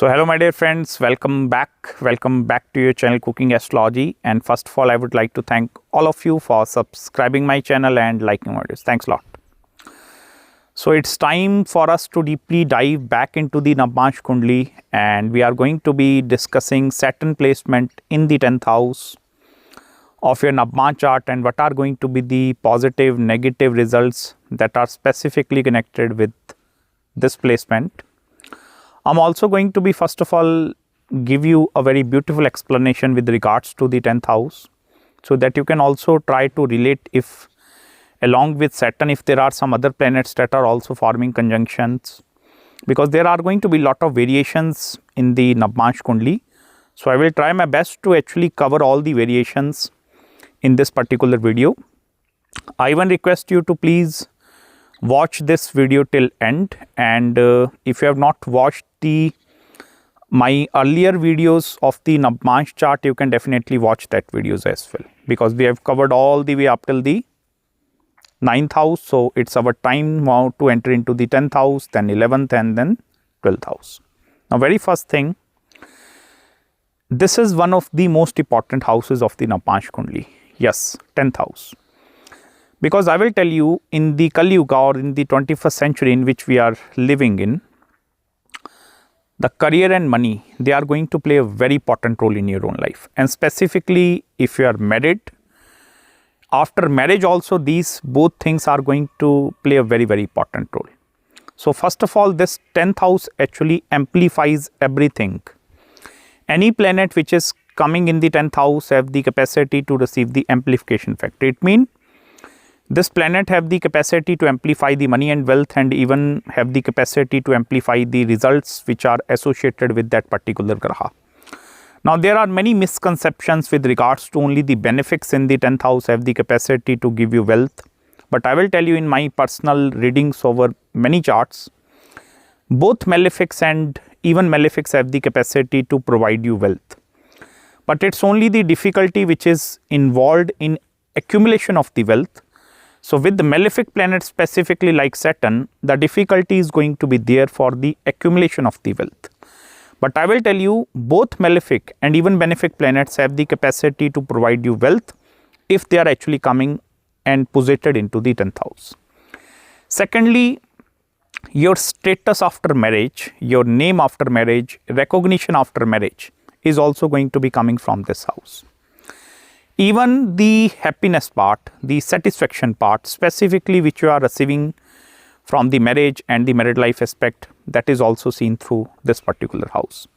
So hello my dear friends, welcome back to your channel Cooking Astrology. And first of all, I would like to thank all of you for subscribing my channel and liking my videos. Thanks a lot. So it's time for us to deeply dive back into the Navamsha Kundli, and we are going to be discussing Saturn placement in the 10th house of your Navamsha chart and what are going to be the positive, negative results that are specifically connected with this placement. I'm also going to be, first of all, give you a very beautiful explanation with regards to the 10th house, so that you can also try to relate if along with Saturn, if there are some other planets that are also forming conjunctions, because there are going to be a lot of variations in the Navamsha Kundli. So I will try my best to actually cover all the variations in this particular video. I even request you to please watch this video till end, and if you have not watched my earlier videos of the Navamsha chart, you can definitely watch that videos as well, because we have covered all the way up till the 9th house. So it's our time now to enter into the 10th house, then 11th, and then 12th house. Now, very first thing, this is one of the most important houses of the Navamsha Kundli. Yes, 10th house. Because I will tell you, in the Kali Yuga, or in the 21st century in which we are living in, the career and money, they are going to play a very important role in your own life. And specifically, if you are married, after marriage also, these both things are going to play a very, very important role. So first of all, this 10th house actually amplifies everything. Any planet which is coming in the 10th house have the capacity to receive the amplification factor. It means this planet have the capacity to amplify the money and wealth, and even have the capacity to amplify the results which are associated with that particular graha. Now, there are many misconceptions with regards to only the benefics in the 10th house have the capacity to give you wealth. But I will tell you, in my personal readings over many charts, both malefics and even malefics have the capacity to provide you wealth. But it's only the difficulty which is involved in accumulation of the wealth. So with the malefic planets, specifically like Saturn, the difficulty is going to be there for the accumulation of the wealth. But I will tell you, both malefic and even benefic planets have the capacity to provide you wealth if they are actually coming and posited into the 10th house. Secondly, your status after marriage, your name after marriage, recognition after marriage is also going to be coming from this house. Even the happiness part, the satisfaction part, specifically which you are receiving from the marriage and the married life aspect, that is also seen through this particular house.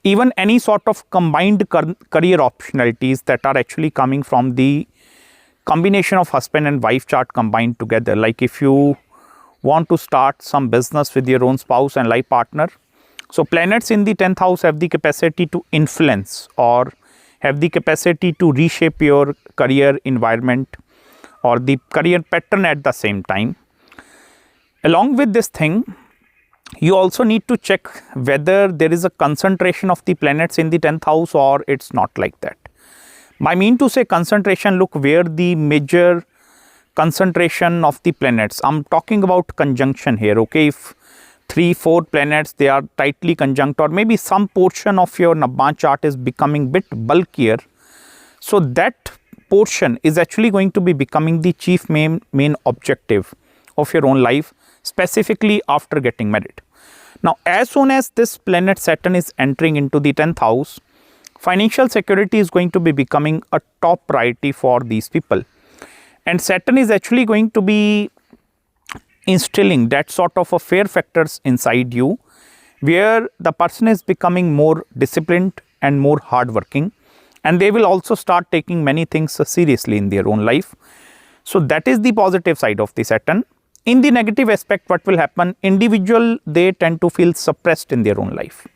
Even any sort of combined career optionalities that are actually coming from the combination of husband and wife chart combined together, like if you want to start some business with your own spouse and life partner. So planets in the 10th house have the capacity to influence or have the capacity to reshape your career environment or the career pattern at the same time. Along with this thing, you also need to check whether there is a concentration of the planets in the 10th house or it's not like that. I mean to say concentration, look where the major concentration of the planets, I'm talking about conjunction here, okay? If 3-4 planets, they are tightly conjunct, or maybe some portion of your Navamsha chart is becoming bit bulkier. So that portion is actually going to be becoming the chief main objective of your own life, specifically after getting married. Now, as soon as this planet Saturn is entering into the 10th house, financial security is going to be becoming a top priority for these people. And Saturn is actually going to be instilling that sort of a fear factors inside you, where the person is becoming more disciplined and more hardworking, and they will also start taking many things seriously in their own life. So that is the positive side of the Saturn. In the negative aspect, what will happen? Individual, they tend to feel suppressed in their own life,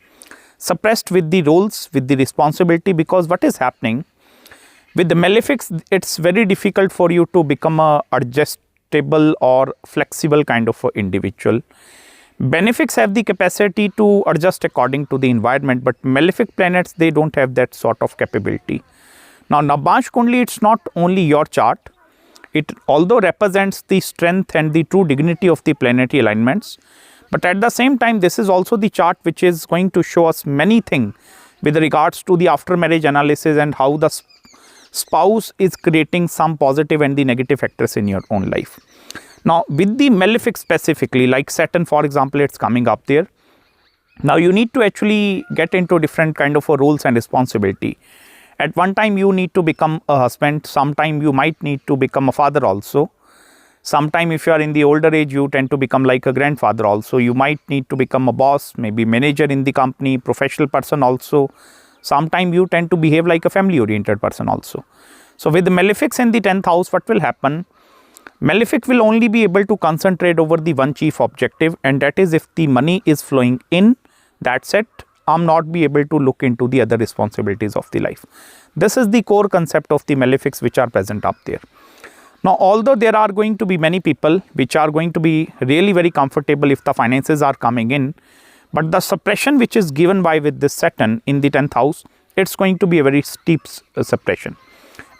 suppressed with the roles, with the responsibility, because what is happening with the malefics, it's very difficult for you to become a adjustable or flexible kind of a individual. Benefics have the capacity to adjust according to the environment, but malefic planets, they don't have that sort of capability. Now, Navamsha Kundli, it's not only your chart. It although represents the strength and the true dignity of the planetary alignments, But at the same time, this is also the chart which is going to show us many things with regards to the after marriage analysis and how the spouse is creating some positive and the negative factors in your own life. Now, with the malefic specifically, like Saturn, for example, it's coming up there. Now, you need to actually get into different kind of roles and responsibility. At one time, you need to become a husband. Sometime you might need to become a father also. Sometime if you are in the older age, you tend to become like a grandfather also. You might need to become a boss, maybe manager in the company, professional person also. Sometime you tend to behave like a family oriented person also. So, with the malefics in the 10th house, what will happen? Malefic will only be able to concentrate over the one chief objective, and that is if the money is flowing in, that's it. I'm not be able to look into the other responsibilities of the life. This is the core concept of the malefics which are present up there. Now, although there are going to be many people which are going to be really very comfortable if the finances are coming in, but the suppression which is given by with this Saturn in the 10th house, it's going to be a very steep suppression.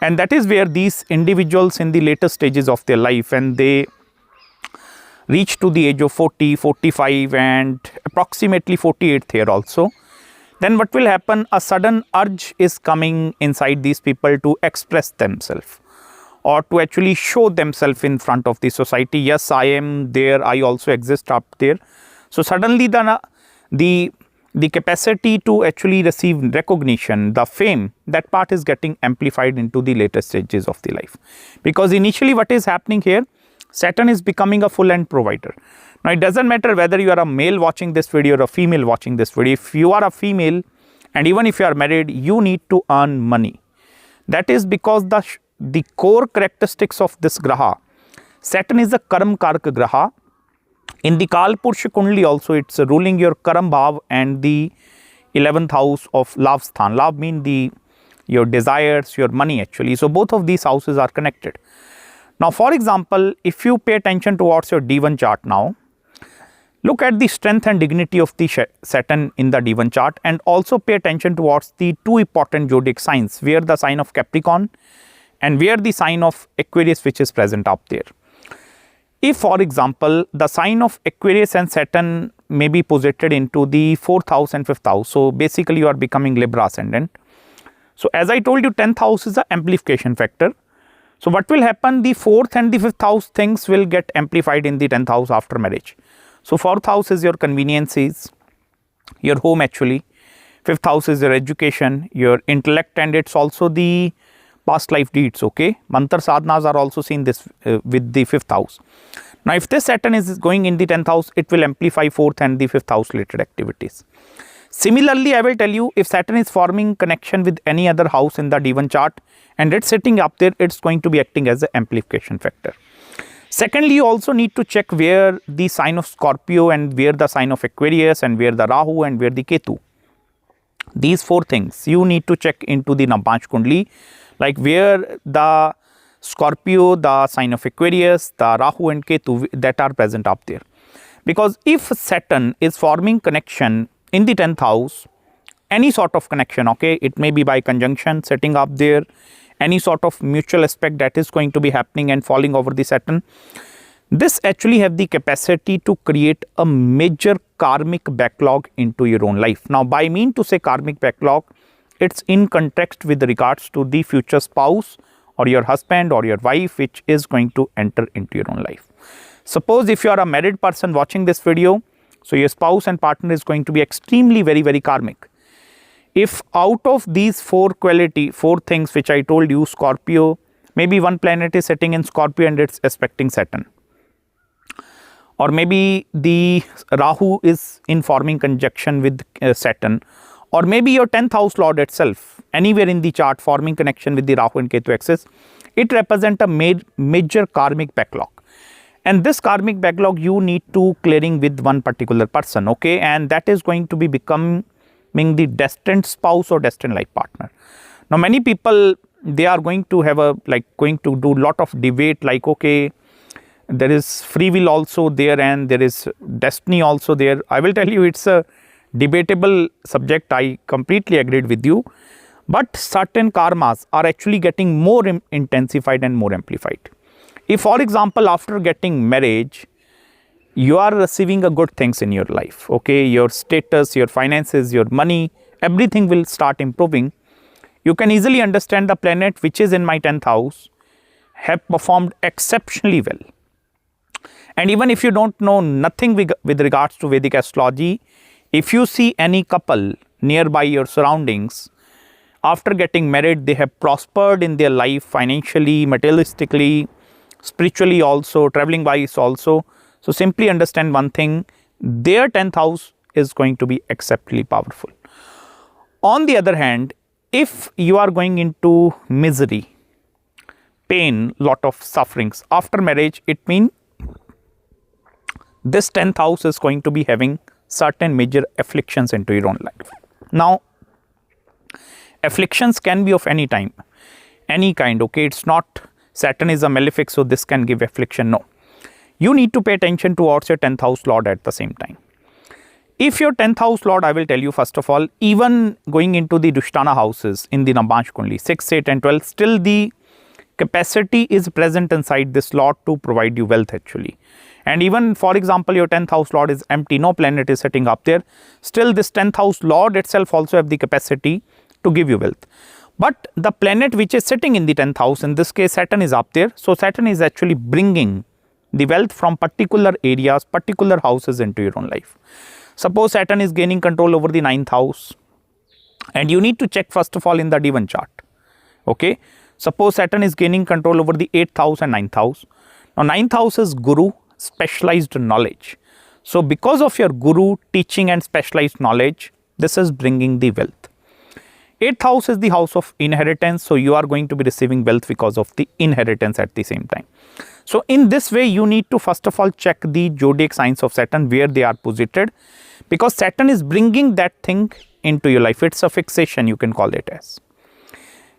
And that is where these individuals in the later stages of their life, when they reach to the age of 40, 45 and approximately 48th year also, then what will happen? A sudden urge is coming inside these people to express themselves or to actually show themselves in front of the society. Yes, I am there, I also exist up there. So, suddenly the capacity to actually receive recognition, the fame, that part is getting amplified into the later stages of the life. Because initially what is happening here, Saturn is becoming a full-end provider. Now, it doesn't matter whether you are a male watching this video or a female watching this video. If you are a female and even if you are married, you need to earn money. That is because the core characteristics of this graha, Saturn is a Karam Karka graha. In the Kalpursha Kundli also, it's ruling your Karam Bhav and the 11th house of Lav Sthan. Lav means your desires, your money actually. So, both of these houses are connected. Now, for example, if you pay attention towards your D1 chart now, look at the strength and dignity of the Saturn in the D1 chart and also pay attention towards the two important zodiac signs, where the sign of Capricorn and where the sign of Aquarius which is present up there. If, for example, the sign of Aquarius and Saturn may be posited into the 4th house and 5th house, so basically you are becoming Libra ascendant. So, as I told you, 10th house is the amplification factor. So, what will happen? The 4th and the 5th house things will get amplified in the 10th house after marriage. So, 4th house is your conveniences, your home actually. 5th house is your education, your intellect, and it's also the past life deeds, okay. Mantra sadhanas are also seen this with the 5th house. Now, if this Saturn is going in the 10th house, it will amplify 4th and the 5th house related activities. Similarly, I will tell you, if Saturn is forming connection with any other house in the D1 chart and it's sitting up there, it's going to be acting as an amplification factor. Secondly, you also need to check where the sign of Scorpio and where the sign of Aquarius and where the Rahu and where the Ketu. These four things you need to check into the Navamsha Kundli, like where the Scorpio, the sign of Aquarius, the Rahu and Ketu that are present up there. Because if Saturn is forming connection in the 10th house, any sort of connection, okay, it may be by conjunction setting up there, any sort of mutual aspect that is going to be happening and falling over the Saturn, this actually have the capacity to create a major karmic backlog into your own life. Now, by mean to say karmic backlog, it's in context with regards to the future spouse or your husband or your wife which is going to enter into your own life. Suppose if you are a married person watching this video, so your spouse and partner is going to be extremely very karmic. If out of these four things which I told you, Scorpio, maybe one planet is sitting in Scorpio and it's aspecting Saturn. Or maybe the Rahu is in forming conjunction with Saturn. Or maybe your 10th house lord itself, anywhere in the chart forming connection with the Rahu and Ketu axis, it represents a major karmic backlog. And this karmic backlog you need to clearing with one particular person, okay, and that is going to be becoming the destined spouse or destined life partner. Now, many people, they are going to have going to do lot of debate like, okay, there is free will also there and there is destiny also there. I will tell you, it's a debatable subject. I completely agreed with you, but certain karmas are actually getting more intensified and more amplified. If, for example, after getting marriage, you are receiving a good things in your life. Okay, your status, your finances, your money, everything will start improving. You can easily understand the planet which is in my 10th house have performed exceptionally well. And even if you don't know nothing with regards to Vedic astrology, if you see any couple nearby your surroundings, after getting married, they have prospered in their life financially, materialistically, spiritually also, traveling wise also. So simply understand one thing, their 10th house is going to be exceptionally powerful. On the other hand, if you are going into misery, pain, lot of sufferings after marriage, it means this 10th house is going to be having certain major afflictions into your own life. Now, afflictions can be of any time, any kind. Okay, it's not Saturn is a malefic, so this can give affliction. No, you need to pay attention towards your 10th house lord at the same time. If your 10th house lord, I will tell you first of all, even going into the Dushtana houses in the Navamsha Kundli, 6, 8 and 12, still the capacity is present inside this lord to provide you wealth actually. And even for example, your 10th house lord is empty, no planet is sitting up there, still this 10th house lord itself also have the capacity to give you wealth. But the planet which is sitting in the 10th house, in this case Saturn is up there, so Saturn is actually bringing the wealth from particular areas, particular houses into your own life. Suppose Saturn is gaining control over the 9th house, and you need to check first of all in the D-9 chart. Okay, suppose Saturn is gaining control over the 8th house and 9th house. Now 9th house is Guru, specialized knowledge. So because of your Guru teaching and specialized knowledge, this is bringing the wealth. 8th house is the house of inheritance, so you are going to be receiving wealth because of the inheritance at the same time. So in this way, you need to first of all check the zodiac signs of Saturn, where they are posited, because Saturn is bringing that thing into your life. It's a fixation, you can call it as.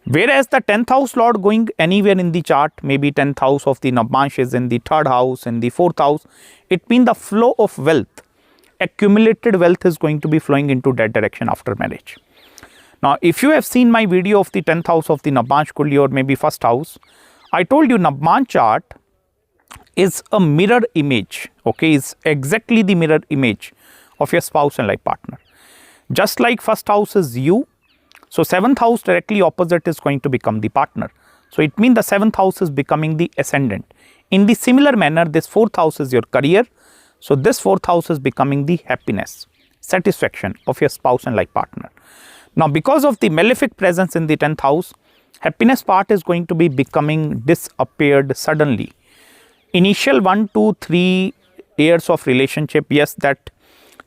Whereas the 10th house lord going anywhere in the chart, maybe 10th house of the Navamsha is in the 3rd house, in the 4th house, it means the flow of wealth, accumulated wealth is going to be flowing into that direction after marriage. Now, if you have seen my video of the 10th house of the Navamsha Kundli or maybe 1st house, I told you Navamsha chart is a mirror image, okay, is exactly the mirror image of your spouse and life partner. Just like 1st house is you, so 7th house directly opposite is going to become the partner. So it means the 7th house is becoming the ascendant. In the similar manner, this 4th house is your career. So this 4th house is becoming the happiness, satisfaction of your spouse and life partner. Now, because of the malefic presence in the 10th house, happiness part is going to be becoming disappeared suddenly. Initial 1, 2, 3 years of relationship, yes, that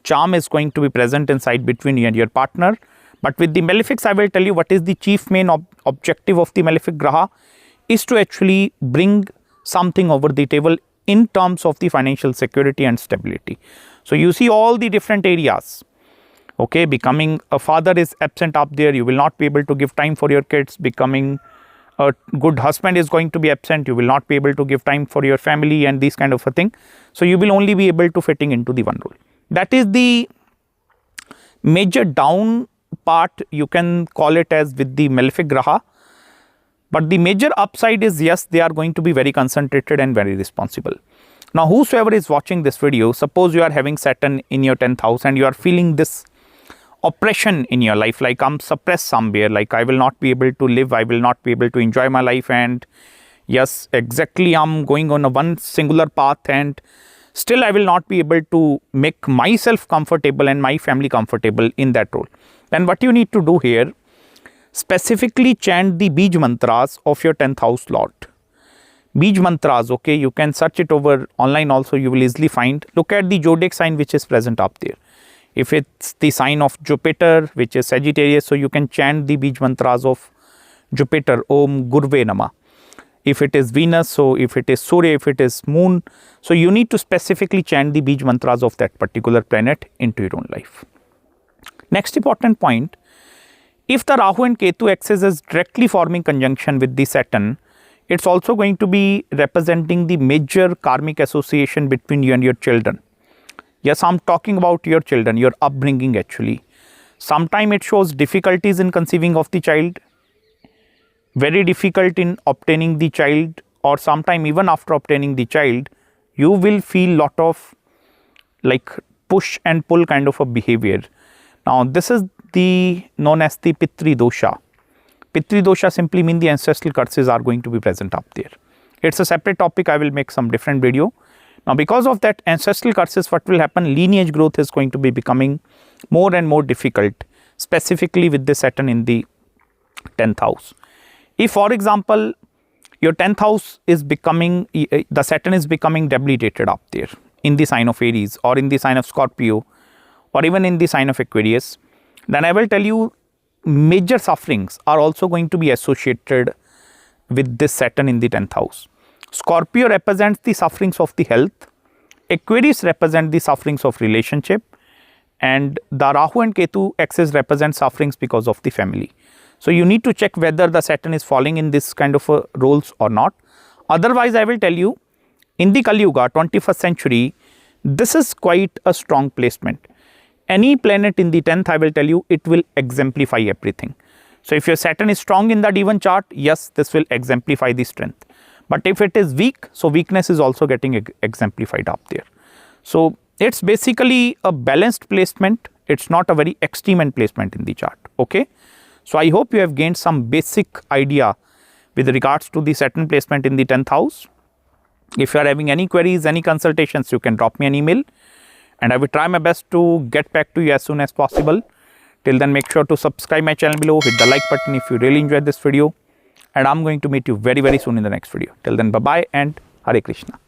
charm is going to be present inside between you and your partner. But with the malefics, I will tell you what is the chief main objective of the malefic graha is to actually bring something over the table in terms of the financial security and stability. So you see all the different areas. Okay, becoming a father is absent up there, you will not be able to give time for your kids. Becoming a good husband is going to be absent, you will not be able to give time for your family and this kind of a thing. So you will only be able to fitting into the one role. That is the major down part, you can call it as with the malefic graha. But the major upside is, yes, they are going to be very concentrated and very responsible. Now, whosoever is watching this video, suppose you are having Saturn in your 10th house and you are feeling this oppression in your life, like I'm suppressed somewhere, like I will not be able to live, I will not be able to enjoy my life, and yes, exactly, I'm going on a one singular path and still I will not be able to make myself comfortable and my family comfortable in that role. Then what you need to do here, specifically chant the Bij mantras of your 10th house lord. Bij mantras, okay, you can search it over online also, you will easily find. Look at the zodiac sign which is present up there. If it's the sign of Jupiter, which is Sagittarius, so you can chant the Bij mantras of Jupiter, Om Gurve Nama. If it is Venus, so if it is Surya, if it is Moon, so you need to specifically chant the Bij mantras of that particular planet into your own life. Next important point, if the Rahu and Ketu axis is directly forming conjunction with the Saturn, it's also going to be representing the major karmic association between you and your children. Yes, I'm talking about your children, your upbringing actually. Sometimes it shows difficulties in conceiving of the child, very difficult in obtaining the child, or sometime even after obtaining the child, you will feel lot of like push and pull kind of a behavior. Now this is the known as the Pitri dosha. Pitri dosha simply mean the ancestral curses are going to be present up there. It's a separate topic. I will make some different video. Now because of that ancestral curses, what will happen, lineage growth is going to be becoming more and more difficult, specifically with the Saturn in the 10th house. If for example your 10th house is becoming, the Saturn is becoming debilitated up there in the sign of Aries or in the sign of Scorpio or even in the sign of Aquarius, then I will tell you major sufferings are also going to be associated with this Saturn in the 10th house. Scorpio represents the sufferings of the health, Aquarius represent the sufferings of relationship, and the Rahu and Ketu axis represent sufferings because of the family. So you need to check whether the Saturn is falling in this kind of roles or not. Otherwise, I will tell you in the Kali Yuga, 21st century, this is quite a strong placement. Any planet in the 10th, I will tell you, it will exemplify everything. So if your Saturn is strong in the D1 chart, yes, this will exemplify the strength. But if it is weak, so weakness is also getting exemplified up there. So it's basically a balanced placement. It's not a very extreme placement in the chart. Okay. So I hope you have gained some basic idea with regards to the Saturn placement in the 10th house. If you are having any queries, any consultations, you can drop me an email and I will try my best to get back to you as soon as possible. Till then, make sure to subscribe my channel below, hit the like button if you really enjoyed this video, and I'm going to meet you very, very soon in the next video. Till then, bye-bye and Hare Krishna.